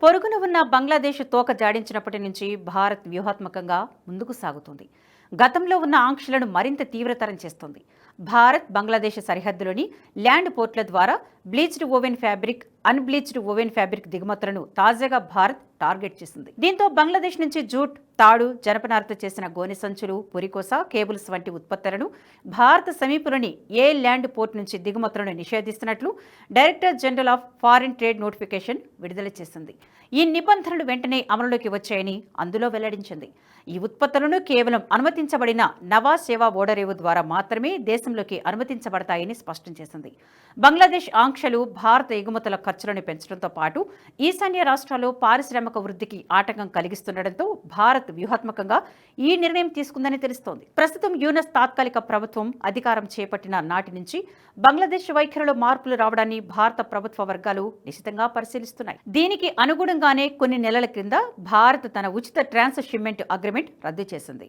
పొరుగున ఉన్న బంగ్లాదేశ్ తోక జాడించినప్పటి నుంచి భారత్ వ్యూహాత్మకంగా ముందుకు సాగుతుంది. గతంలో ఉన్న ఆంక్షలను మరింత తీవ్రతరం చేస్తోంది. భారత్ బంగ్లాదేశ్ సరిహద్దులోని ల్యాండ్ పోర్ట్ల ద్వారా bleached woven fabric, unbleached woven fabric దిగుమతులను తాజాగా భారత్ టార్గెట్ చేసింది. దీంతో బంగ్లాదేశ్ నుంచి జూట్, తాడు, జనపనారతో చేసిన గోనె సంచులు, పురికోస, కేబుల్స్ వంటి ఉత్పత్తులను భారత సమీపంలోని ఏ ల్యాండ్ పోర్ట్ నుంచి దిగుమతులను నిషేధిస్తున్నట్లు director general of foreign trade notification విడుదల చేసింది. ఈ నిబంధనలు వెంటనే అమలులోకి వచ్చాయని అందులో వెల్లడించింది. ఈ ఉత్పత్తులను కేవలం అనుమతించబడిన నవా సేవా ఓడరేవు ద్వారా మాత్రమే దేశంలోకి అనుమతించబడతాయని స్పష్టం చేసింది. బంగ్లాదేశ్ ఆంక్షలు భారత ఎగుమతుల ఖర్చులను పెంచడంతో పాటు ఈశాన్య రాష్ట్రాల్లో పారిశ్రామిక వృద్ధికి ఆటంకం కలిగిస్తుండటంతో భారత్ వ్యూహాత్మకంగా ఈ నిర్ణయం తీసుకుందని తెలుస్తోంది. ప్రస్తుతం యూనస్ తాత్కాలిక ప్రభుత్వం అధికారం చేపట్టిన నాటి నుంచి బంగ్లాదేశ్ వైఖరిలో మార్పులు రావడాన్ని భారత ప్రభుత్వ వర్గాలు నిశితంగా పరిశీలిస్తున్నాయి. దీనికి అనుగుణంగానే కొన్ని నెలల క్రింద భారత్ తన ఉచిత ట్రాన్స్ షిప్మెంట్ అగ్రిమెంట్ రద్దు చేసింది.